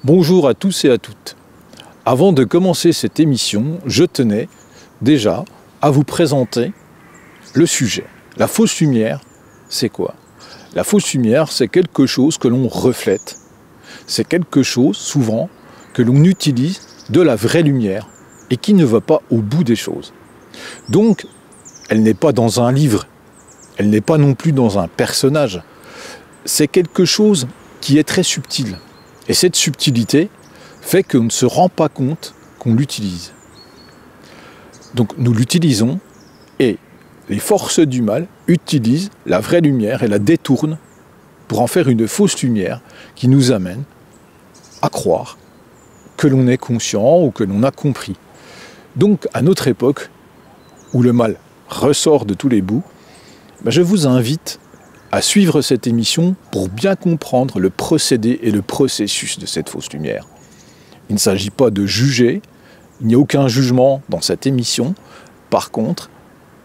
Bonjour à tous et à toutes. Avant de commencer cette émission, je tenais déjà à vous présenter le sujet. La fausse lumière, c'est quoi? La fausse lumière, c'est quelque chose que l'on reflète. C'est quelque chose, souvent, que l'on utilise de la vraie lumière et qui ne va pas au bout des choses. Donc, elle n'est pas dans un livre, elle n'est pas non plus dans un personnage. C'est quelque chose qui est très subtil. Et cette subtilité fait qu'on ne se rend pas compte qu'on l'utilise. Donc nous l'utilisons et les forces du mal utilisent la vraie lumière et la détournent pour en faire une fausse lumière qui nous amène à croire que l'on est conscient ou que l'on a compris. Donc à notre époque, où le mal ressort de tous les bouts, je vous invite à suivre cette émission pour bien comprendre le procédé et le processus de cette fausse lumière. Il ne s'agit pas de juger, il n'y a aucun jugement dans cette émission. Par contre,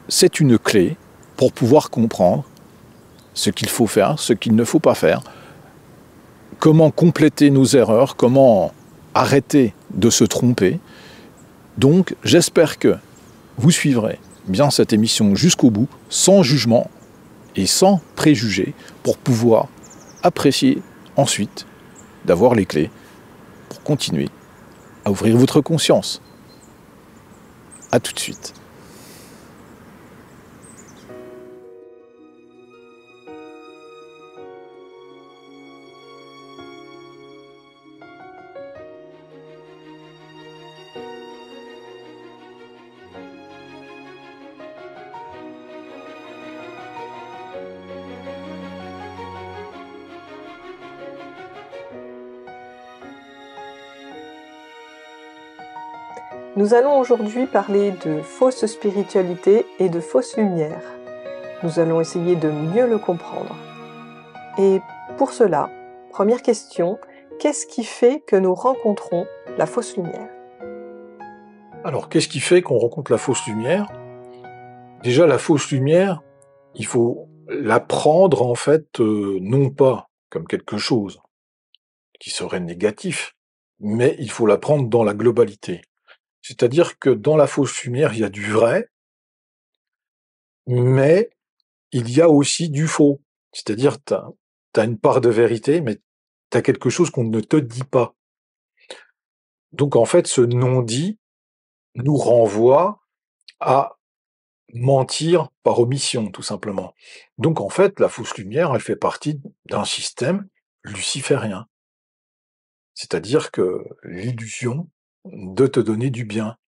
c'est une clé pour pouvoir comprendre ce qu'il faut faire, ce qu'il ne faut pas faire, comment compléter nos erreurs, comment arrêter de se tromper. Donc, j'espère que vous suivrez bien cette émission jusqu'au bout, sans jugement et sans préjugés, pour pouvoir apprécier ensuite d'avoir les clés pour continuer à ouvrir votre conscience. A tout de suite. Nous allons aujourd'hui parler de fausse spiritualité et de fausse lumière. Nous allons essayer de mieux le comprendre. Et pour cela, première question, qu'est-ce qui fait que nous rencontrons la fausse lumière? Alors, qu'est-ce qui fait qu'on rencontre la fausse lumière? Déjà, la fausse lumière, il faut la prendre en fait, non pas comme quelque chose qui serait négatif, mais il faut la prendre dans la globalité. C'est-à-dire que dans la fausse lumière, il y a du vrai, mais il y a aussi du faux. C'est-à-dire, tu as une part de vérité, mais tu as quelque chose qu'on ne te dit pas. Donc en fait, ce non-dit nous renvoie à mentir par omission, tout simplement. Donc en fait, la fausse lumière, elle fait partie d'un système luciférien. C'est-à-dire que l'illusion de te donner du bien.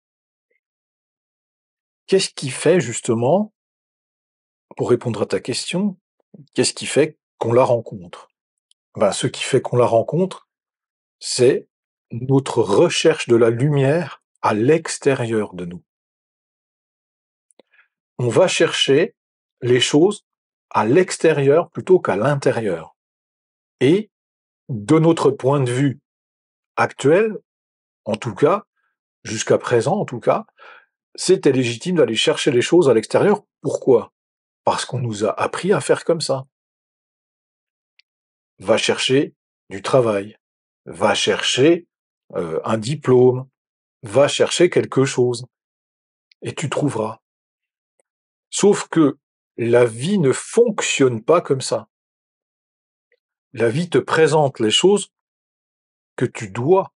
Qu'est-ce qui fait justement, pour répondre à ta question, qu'est-ce qui fait qu'on la rencontre? Ce qui fait qu'on la rencontre, c'est notre recherche de la lumière à l'extérieur de nous. On va chercher les choses à l'extérieur plutôt qu'à l'intérieur. Et de notre point de vue actuel, en tout cas, jusqu'à présent en tout cas, c'était légitime d'aller chercher les choses à l'extérieur. Pourquoi? Parce qu'on nous a appris à faire comme ça. Va chercher du travail, va chercher un diplôme, va chercher quelque chose, et tu trouveras. Sauf que la vie ne fonctionne pas comme ça. La vie te présente les choses que tu dois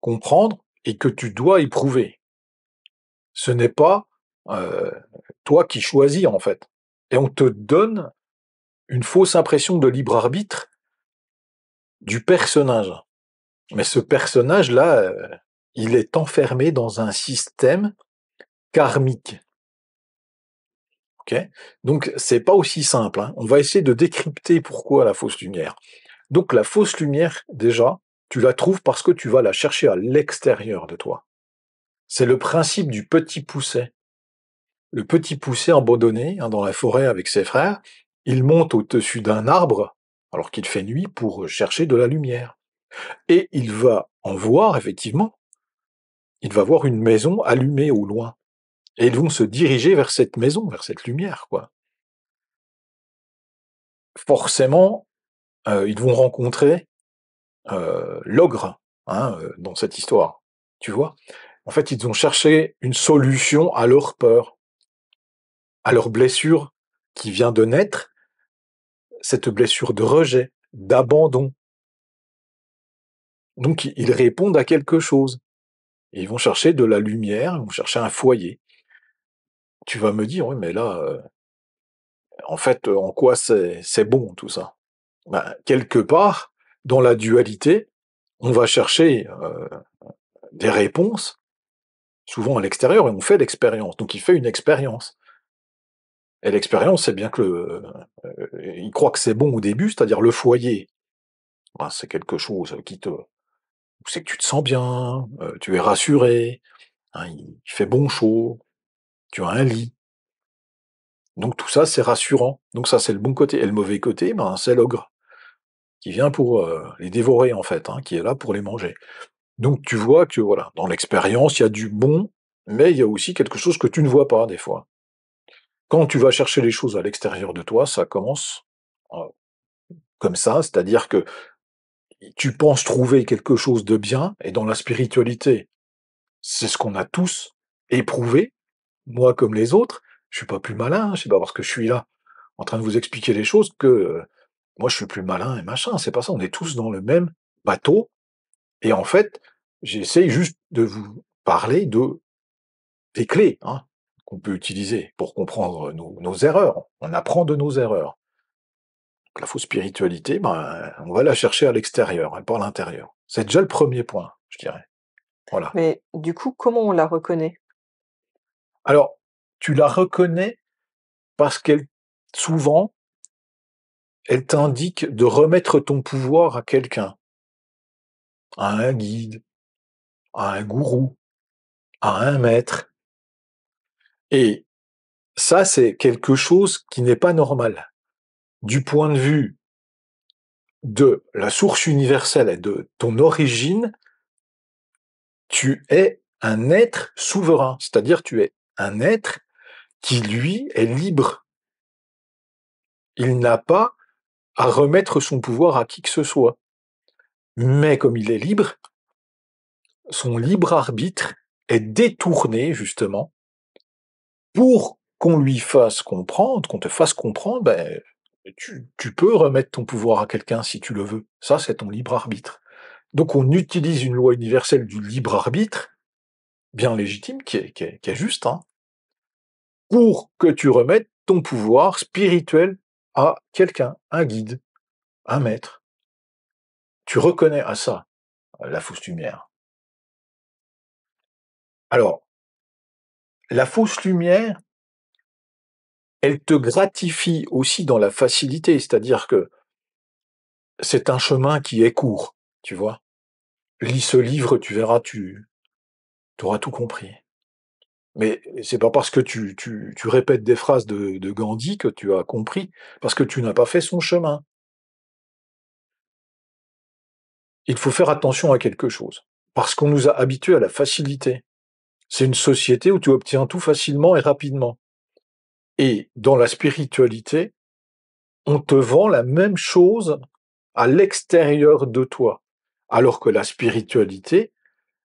comprendre et que tu dois éprouver. Ce n'est pas toi qui choisis en fait. Et on te donne une fausse impression de libre arbitre du personnage. Mais ce personnage-là, il est enfermé dans un système karmique. Okay, donc c'est pas aussi simple, hein. On va essayer de décrypter pourquoi la fausse lumière. Donc la fausse lumière, déjà, tu la trouves parce que tu vas la chercher à l'extérieur de toi. C'est le principe du petit pousset. Le petit pousset abandonné dans la forêt avec ses frères, il monte au-dessus d'un arbre, alors qu'il fait nuit, pour chercher de la lumière. Et il va en voir, effectivement, il va voir une maison allumée au loin. Et ils vont se diriger vers cette maison, vers cette lumière, quoi. Forcément, ils vont rencontrer l'ogre, hein, dans cette histoire. Tu vois? En fait, ils ont cherché une solution à leur peur, à leur blessure qui vient de naître, cette blessure de rejet, d'abandon. Donc ils répondent à quelque chose. Et ils vont chercher de la lumière, ils vont chercher un foyer. Tu vas me dire: «Oui, mais là, en fait, en quoi c'est bon tout ça?» Ben, quelque part, dans la dualité, on va chercher, des réponses, souvent à l'extérieur, et on fait l'expérience. Donc il fait une expérience. Et l'expérience, c'est bien que il croit que c'est bon au début, c'est-à-dire le foyer, ben, c'est quelque chose qui te c'est que tu te sens bien, tu es rassuré, hein, il fait bon chaud, tu as un lit. Donc tout ça, c'est rassurant. Donc ça, c'est le bon côté. Et le mauvais côté, ben, c'est l'ogre, qui vient pour, les dévorer en fait, hein, qui est là pour les manger. Donc tu vois que voilà, dans l'expérience, il y a du bon, mais il y a aussi quelque chose que tu ne vois pas des fois. Quand tu vas chercher les choses à l'extérieur de toi, ça commence, heu, comme ça, c'est-à-dire que tu penses trouver quelque chose de bien, et dans la spiritualité, c'est ce qu'on a tous éprouvé, moi comme les autres. Je suis pas plus malin, c'est pas parce que je suis là, en train de vous expliquer les choses que, moi je suis plus malin et machin, c'est pas ça, on est tous dans le même bateau. Et en fait, j'essaye juste de vous parler des clés, hein, qu'on peut utiliser pour comprendre nos erreurs. On apprend de nos erreurs. Donc la fausse spiritualité, ben, on va la chercher à l'extérieur et pas à l'intérieur. C'est déjà le premier point, je dirais. Voilà. Mais du coup, comment on la reconnaît? Alors, tu la reconnais parce qu'elle souvent, elle t'indique de remettre ton pouvoir à quelqu'un, à un guide, à un gourou, à un maître. Et ça, c'est quelque chose qui n'est pas normal. Du point de vue de la source universelle et de ton origine, tu es un être souverain, c'est-à-dire tu es un être qui, lui, est libre. Il n'a pas à remettre son pouvoir à qui que ce soit. Mais comme il est libre, son libre arbitre est détourné, justement, pour qu'on lui fasse comprendre, qu'on te fasse comprendre, ben, tu peux remettre ton pouvoir à quelqu'un si tu le veux. Ça, c'est ton libre arbitre. Donc on utilise une loi universelle du libre arbitre, bien légitime, qui est juste, hein, pour que tu remettes ton pouvoir spirituel à quelqu'un, un guide, un maître. Tu reconnais à ça la fausse lumière. Alors, la fausse lumière, elle te gratifie aussi dans la facilité, c'est-à-dire que c'est un chemin qui est court, tu vois. Lis ce livre, tu verras, tu auras tout compris. Mais c'est pas parce que tu répètes des phrases de Gandhi que tu as compris, parce que tu n'as pas fait son chemin. Il faut faire attention à quelque chose, parce qu'on nous a habitués à la facilité. C'est une société où tu obtiens tout facilement et rapidement. Et dans la spiritualité, on te vend la même chose à l'extérieur de toi, alors que la spiritualité,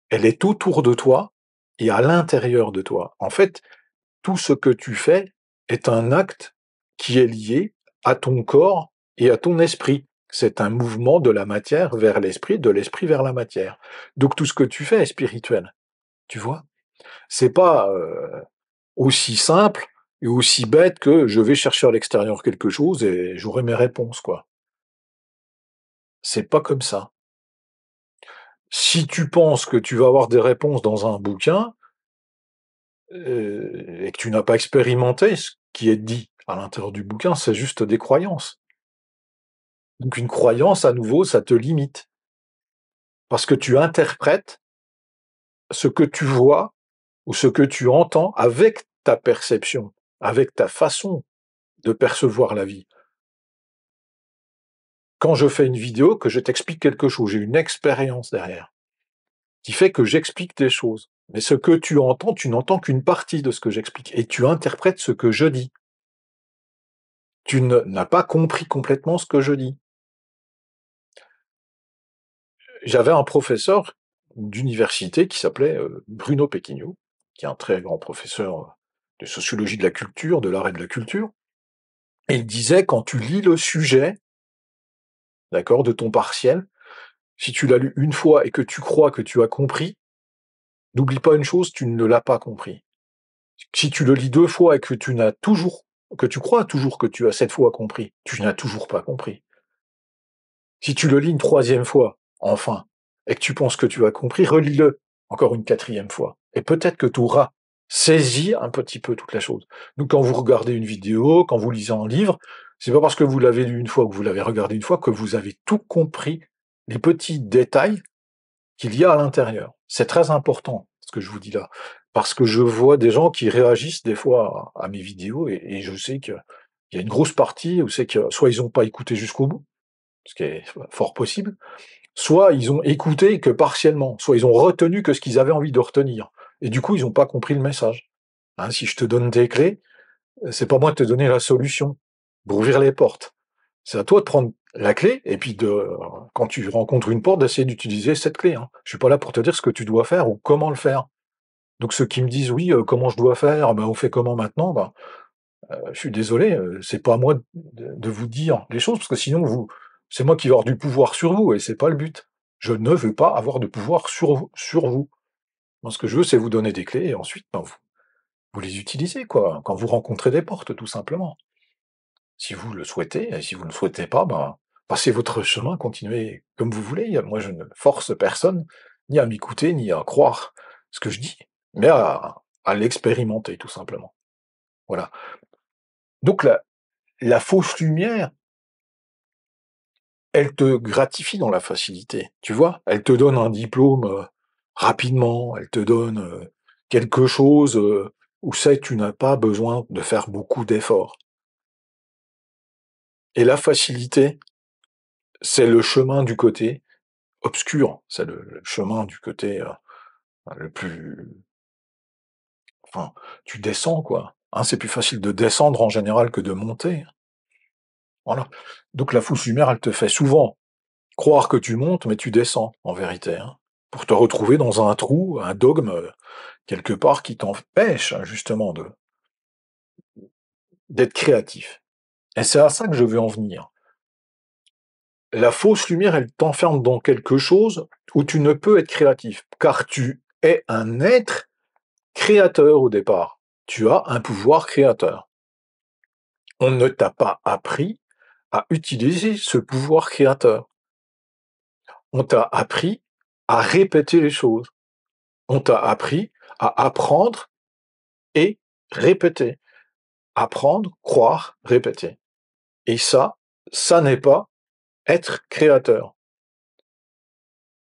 elle est autour de toi et à l'intérieur de toi. En fait, tout ce que tu fais est un acte qui est lié à ton corps et à ton esprit. C'est un mouvement de la matière vers l'esprit, de l'esprit vers la matière. Donc tout ce que tu fais est spirituel, tu vois? C'est pas, aussi simple et aussi bête que je vais chercher à l'extérieur quelque chose et j'aurai mes réponses, quoi. C'est pas comme ça. Si tu penses que tu vas avoir des réponses dans un bouquin, et que tu n'as pas expérimenté ce qui est dit à l'intérieur du bouquin, c'est juste des croyances. Donc une croyance, à nouveau, ça te limite. Parce que tu interprètes ce que tu vois ou ce que tu entends avec ta perception, avec ta façon de percevoir la vie. Quand je fais une vidéo, que je t'explique quelque chose, j'ai une expérience derrière, qui fait que j'explique des choses. Mais ce que tu entends, tu n'entends qu'une partie de ce que j'explique, et tu interprètes ce que je dis. N'as pas compris complètement ce que je dis. J'avais un professeur d'université qui s'appelait Bruno Pequigno, qui est un très grand professeur de sociologie de la culture, de l'art et de la culture. Et il disait, quand tu lis le sujet, d'accord, de ton partiel, si tu l'as lu une fois et que tu crois que tu as compris, n'oublie pas une chose, tu ne l'as pas compris. Si tu le lis 2 fois et que tu crois toujours que tu as cette fois compris, tu n'as toujours pas compris. Si tu le lis une 3e fois, enfin, et que tu penses que tu as compris, relis-le encore une 4e fois. Et peut-être que tu auras saisi un petit peu toute la chose. Donc quand vous regardez une vidéo, quand vous lisez un livre, c'est pas parce que vous l'avez lu une fois ou que vous l'avez regardé une fois que vous avez tout compris, les petits détails qu'il y a à l'intérieur. C'est très important, ce que je vous dis là. Parce que je vois des gens qui réagissent des fois à mes vidéos et je sais qu'il y a une grosse partie où c'est que soit ils n'ont pas écouté jusqu'au bout, ce qui est fort possible, soit ils ont écouté que partiellement, soit ils ont retenu que ce qu'ils avaient envie de retenir. Et du coup, ils n'ont pas compris le message. Hein, si je te donne des clés, c'est pas moi de te donner la solution pour ouvrir les portes. C'est à toi de prendre la clé et puis quand tu rencontres une porte, d'essayer d'utiliser cette clé. Hein. Je suis pas là pour te dire ce que tu dois faire ou comment le faire. Donc ceux qui me disent oui, comment je dois faire, ben on fait comment maintenant, ben, je suis désolé, c'est pas à moi de vous dire les choses parce que sinon c'est moi qui vais avoir du pouvoir sur vous et c'est pas le but. Je ne veux pas avoir de pouvoir sur vous. Moi, ce que je veux, c'est vous donner des clés et ensuite, ben, vous les utilisez quoi, quand vous rencontrez des portes, tout simplement. Si vous le souhaitez, et si vous ne le souhaitez pas, ben, passez votre chemin, continuez comme vous voulez. Moi, je ne force personne, ni à m'écouter, ni à croire ce que je dis, mais à l'expérimenter, tout simplement. Voilà. Donc la fausse lumière, elle te gratifie dans la facilité, tu vois? Elle te donne un diplôme, rapidement, elle te donne, quelque chose, où c'est que tu n'as pas besoin de faire beaucoup d'efforts. Et la facilité, c'est le chemin du côté obscur, c'est le chemin du côté, le plus enfin, tu descends quoi, hein, c'est plus facile de descendre en général que de monter, voilà. Donc la fausse lumière, elle te fait souvent croire que tu montes, mais tu descends en vérité, hein, pour te retrouver dans un trou, un dogme, quelque part qui t'empêche justement de d'être créatif. Et c'est à ça que je veux en venir. La fausse lumière, elle t'enferme dans quelque chose où tu ne peux être créatif, car tu es un être créateur au départ. Tu as un pouvoir créateur. On ne t'a pas appris à utiliser ce pouvoir créateur. On t'a appris à répéter les choses. On t'a appris à apprendre et répéter. Apprendre, croire, répéter. Et ça n'est pas être créateur.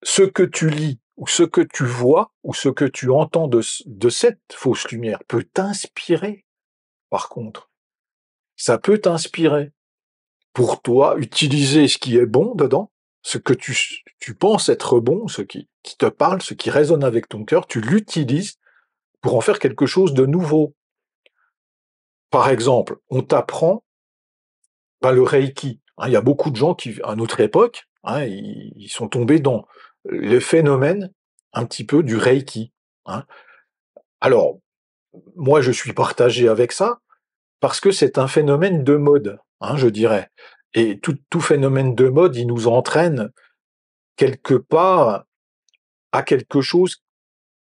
Ce que tu lis, ou ce que tu vois, ou ce que tu entends de cette fausse lumière peut t'inspirer, par contre. Ça peut t'inspirer. Pour toi, utiliser ce qui est bon dedans, ce que tu penses être bon, ce qui te parle, ce qui résonne avec ton cœur, tu l'utilises pour en faire quelque chose de nouveau. Par exemple, on t'apprend le Reiki. Hein, il y a beaucoup de gens qui, à notre époque, hein, ils sont tombés dans le phénomène un petit peu du Reiki. Hein. Alors, moi, je suis partagé avec ça parce que c'est un phénomène de mode, hein, je dirais. Et tout phénomène de mode, il nous entraîne quelque part à quelque chose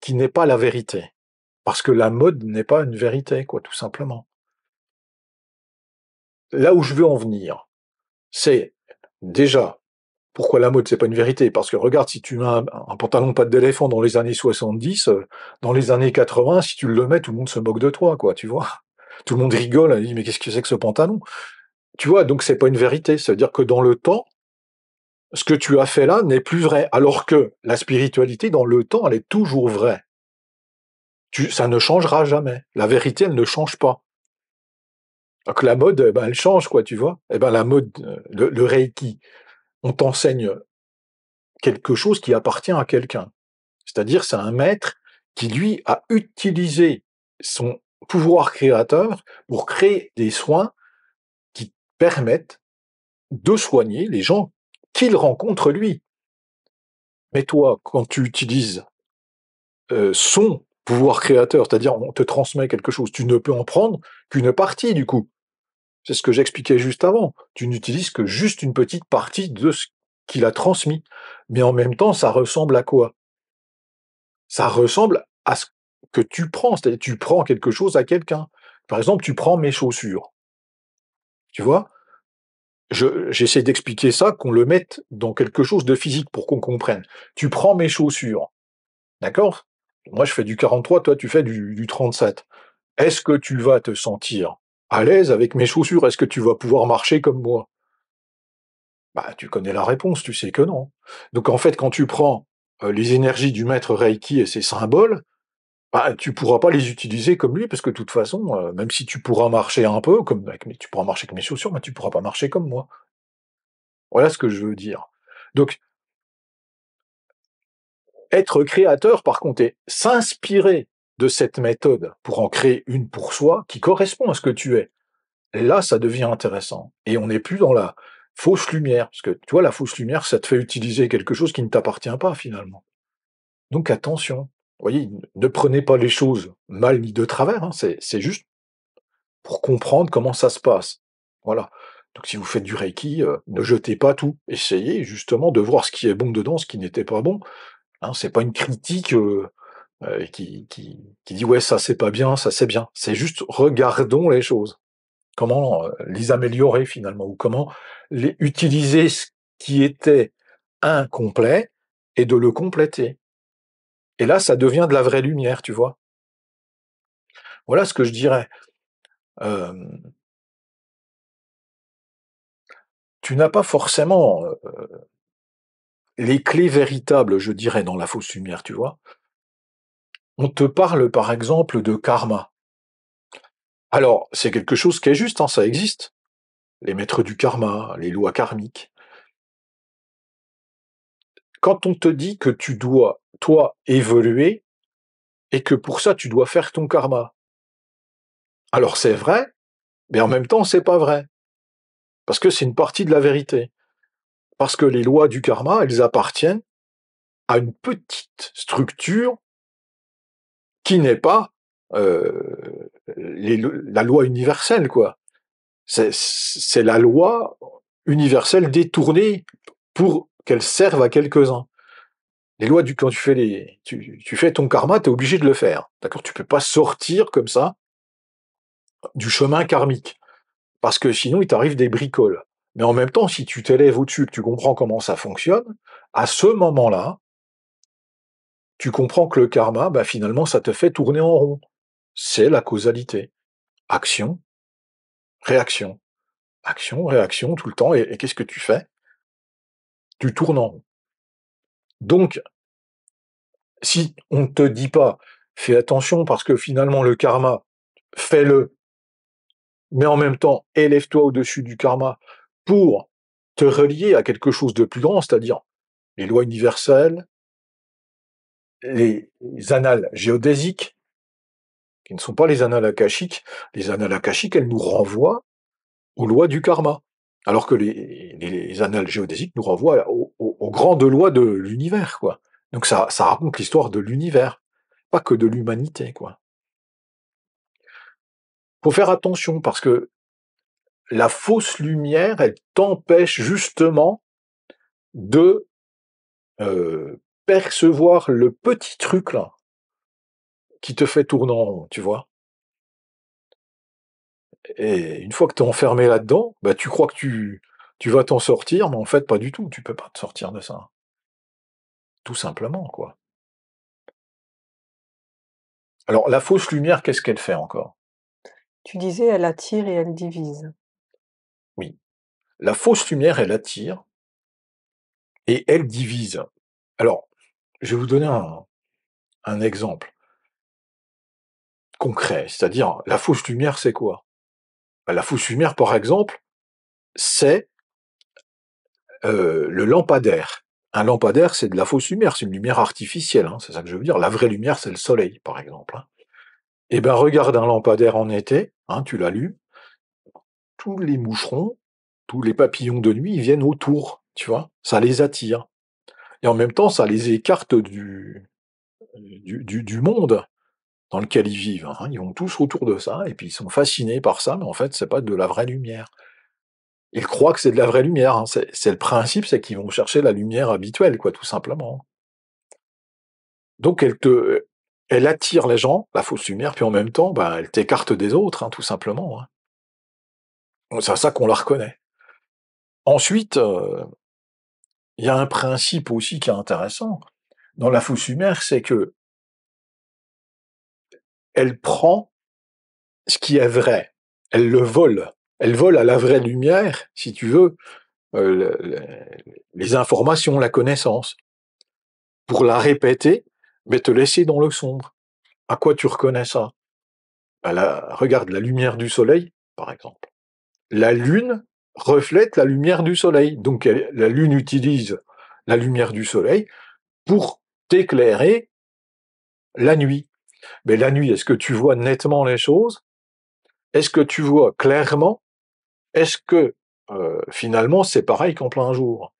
qui n'est pas la vérité. Parce que la mode n'est pas une vérité, quoi, tout simplement. Là où je veux en venir, c'est déjà, pourquoi la mode, c'est pas une vérité? Parce que regarde, si tu mets un pantalon patte d'éléphant dans les années 70, dans les années 80, si tu le mets, tout le monde se moque de toi, quoi, tu vois? Tout le monde rigole, il dit: «Mais qu'est-ce que c'est que ce pantalon?» Tu vois? Donc c'est pas une vérité. Ça veut dire que dans le temps, ce que tu as fait là n'est plus vrai. Alors que la spiritualité, dans le temps, elle est toujours vraie. Ça ne changera jamais. La vérité, elle ne change pas. Donc la mode, ben, elle change, quoi, tu vois? Et ben la mode, le Reiki, on t'enseigne quelque chose qui appartient à quelqu'un. C'est-à-dire, c'est un maître qui, lui, a utilisé son pouvoir créateur pour créer des soins qui permettent de soigner les gens qu'il rencontre lui. Mais toi, quand tu utilises son pouvoir créateur, c'est-à-dire on te transmet quelque chose, tu ne peux en prendre qu'une partie du coup. C'est ce que j'expliquais juste avant. Tu n'utilises que juste une petite partie de ce qu'il a transmis. Mais en même temps, ça ressemble à quoi? Ça ressemble à ce que tu prends, c'est-à-dire tu prends quelque chose à quelqu'un. Par exemple, tu prends mes chaussures, tu vois? J'essaie d'expliquer ça, qu'on le mette dans quelque chose de physique pour qu'on comprenne. Tu prends mes chaussures, d'accord? Moi, je fais du 43, toi, tu fais du 37. Est-ce que tu vas te sentir à l'aise avec mes chaussures? Est-ce que tu vas pouvoir marcher comme moi? Bah, tu connais la réponse, tu sais que non. Donc en fait, quand tu prends, les énergies du maître Reiki et ses symboles, bah, tu pourras pas les utiliser comme lui parce que de toute façon, même si tu pourras marcher un peu comme avec mes tu pourras marcher avec mes chaussures, mais tu pourras pas marcher comme moi. Voilà ce que je veux dire. Donc être créateur par contre et s'inspirer de cette méthode pour en créer une pour soi qui correspond à ce que tu es. Là, ça devient intéressant et on n'est plus dans la fausse lumière parce que tu vois, la fausse lumière, ça te fait utiliser quelque chose qui ne t'appartient pas finalement. Donc attention, vous voyez, ne prenez pas les choses mal ni de travers, hein, c'est juste pour comprendre comment ça se passe. Voilà. Donc si vous faites du reiki, ne jetez pas tout. Essayez justement de voir ce qui est bon dedans, ce qui n'était pas bon, hein. C'est pas une critique, qui dit: «Ouais, ça c'est pas bien, ça c'est bien». C'est juste regardons les choses. Comment, les améliorer finalement ou comment les utiliser ce qui était incomplet et de le compléter. Et là, ça devient de la vraie lumière, tu vois? Voilà ce que je dirais. Hem, Tu n'as pas forcément, les clés véritables, je dirais, dans la fausse lumière, tu vois? On te parle, par exemple, de karma. Alors, c'est quelque chose qui est juste, hein, ça existe. Les maîtres du karma, les lois karmiques. Quand on te dit que tu dois, toi, évoluer et que pour ça, tu dois faire ton karma. Alors c'est vrai, mais en même temps, c'est pas vrai. Parce que c'est une partie de la vérité. Parce que les lois du karma, elles appartiennent à une petite structure qui n'est pas la loi universelle, quoi. C'est la loi universelle détournée pour qu'elle serve à quelques-uns. Les lois du quand tu fais ton karma, tu es obligé de le faire. D'accord? Tu peux pas sortir comme ça du chemin karmique. Parce que sinon, il t'arrive des bricoles. Mais en même temps, si tu t'élèves au-dessus, que tu comprends comment ça fonctionne, à ce moment-là, tu comprends que le karma, bah, finalement, ça te fait tourner en rond. C'est la causalité. Action, réaction. Action, réaction, tout le temps. Et qu'est-ce que tu fais? Tu tournes en rond. Donc, si on ne te dit pas, fais attention parce que finalement, le karma, fais-le, mais en même temps, élève-toi au-dessus du karma pour te relier à quelque chose de plus grand, c'est-à-dire les lois universelles, les annales géodésiques, qui ne sont pas les annales akashiques, elles nous renvoient aux lois du karma. Alors que les annales géodésiques nous renvoient aux grandes lois de l'univers, quoi. Donc ça raconte l'histoire de l'univers, pas que de l'humanité, quoi. Faut faire attention parce que la fausse lumière, elle t'empêche justement de percevoir le petit truc là qui te fait tourner en rond, tu vois. Et une fois que tu es enfermé là-dedans, bah, tu crois que tu vas t'en sortir, mais en fait, pas du tout. Tu peux pas te sortir de ça. Tout simplement, quoi. Alors, la fausse lumière, qu'est-ce qu'elle fait encore? Tu disais elle attire et elle divise. Oui. La fausse lumière, elle attire et elle divise. Alors, je vais vous donner un exemple concret. C'est-à-dire, la fausse lumière, c'est quoi? Bah, la fausse lumière, par exemple, c'est le lampadaire. Un lampadaire, c'est de la fausse lumière, c'est une lumière artificielle, hein, c'est ça que je veux dire. La vraie lumière, c'est le soleil, par exemple, hein. Eh ben, regarde un lampadaire en été, hein, tu l'allumes, tous les moucherons, tous les papillons de nuit, ils viennent autour, tu vois? Ça les attire. et en même temps, ça les écarte du monde dans lequel ils vivent, hein. Ils vont tous autour de ça et puis ils sont fascinés par ça, mais en fait, c'est pas de la vraie lumière. Ils croient que c'est de la vraie lumière, hein. C'est le principe, c'est qu'ils vont chercher la lumière habituelle, quoi, tout simplement. Donc elle attire les gens, la fausse lumière, puis en même temps, bah, elle t'écarte des autres, hein, tout simplement, hein. C'est à ça qu'on la reconnaît. Ensuite, il y a un principe aussi qui est intéressant dans la fausse lumière, c'est que elle prend ce qui est vrai, elle le vole. Elle vole à la vraie lumière, si tu veux, les informations, la connaissance, pour la répéter, mais te laisser dans le sombre. À quoi tu reconnais ça? Bah regarde la lumière du soleil, par exemple. La lune reflète la lumière du soleil, donc la lune utilise la lumière du soleil pour t'éclairer la nuit. Mais la nuit, est-ce que tu vois nettement les choses? Est-ce que tu vois clairement? Est-ce que finalement c'est pareil qu'en plein jour?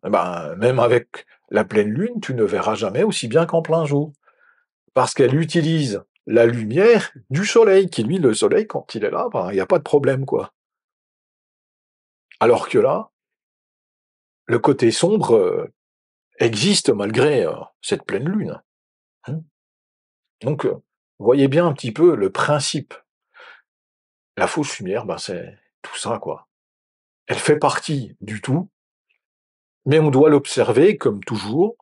Eh ben, même avec la pleine lune, tu ne verras jamais aussi bien qu'en plein jour. Parce qu'elle utilise la lumière du soleil, qui lui, le soleil, quand il est là, ben, il n'y a pas de problème, quoi. Alors que là, le côté sombre existe malgré cette pleine lune. Hein. Donc, voyez bien un petit peu le principe. La fausse lumière, ben, c'est tout ça, quoi. Elle fait partie du tout, mais on doit l'observer, comme toujours,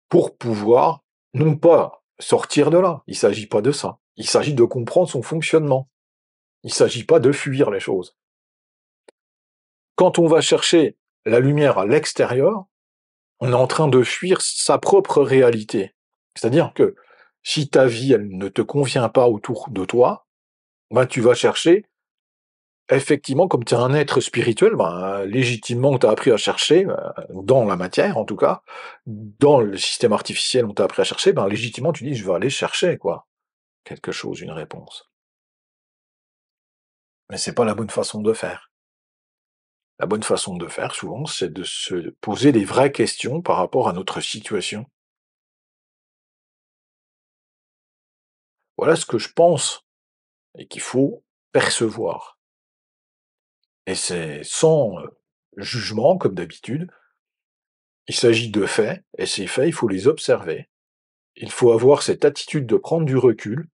pour pouvoir, non pas sortir de là, il ne s'agit pas de ça, il s'agit de comprendre son fonctionnement, il ne s'agit pas de fuir les choses. Quand on va chercher la lumière à l'extérieur, on est en train de fuir sa propre réalité. C'est-à-dire que si ta vie, elle ne te convient pas autour de toi, ben tu vas chercher, effectivement, comme tu es un être spirituel, ben, légitimement, on t'a appris à chercher, dans la matière en tout cas, dans le système artificiel, on t'a appris à chercher, ben, légitimement, tu dis, je vais aller chercher, quoi, quelque chose, une réponse. Mais c'est pas la bonne façon de faire. La bonne façon de faire, souvent, c'est de se poser les vraies questions par rapport à notre situation. Voilà ce que je pense et qu'il faut percevoir. Et c'est sans jugement, comme d'habitude. Il s'agit de faits, et ces faits, il faut les observer. Il faut avoir cette attitude de prendre du recul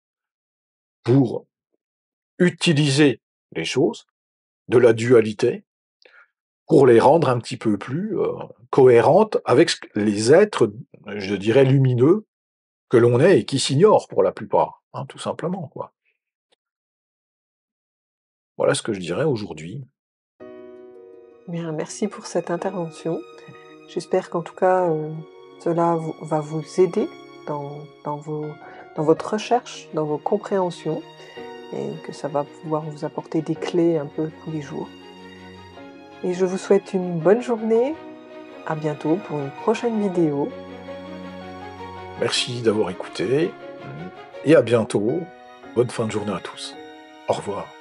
pour utiliser les choses, de la dualité, pour les rendre un petit peu plus cohérentes avec les êtres, je dirais, lumineux que l'on est et qui s'ignorent pour la plupart, hein, tout simplement, quoi. Voilà ce que je dirais aujourd'hui. Bien, merci pour cette intervention. J'espère qu'en tout cas, cela va vous aider dans votre recherche, dans vos compréhensions, et que ça va pouvoir vous apporter des clés un peu tous les jours. Et je vous souhaite une bonne journée. À bientôt pour une prochaine vidéo. Merci d'avoir écouté et à bientôt. Bonne fin de journée à tous. Au revoir.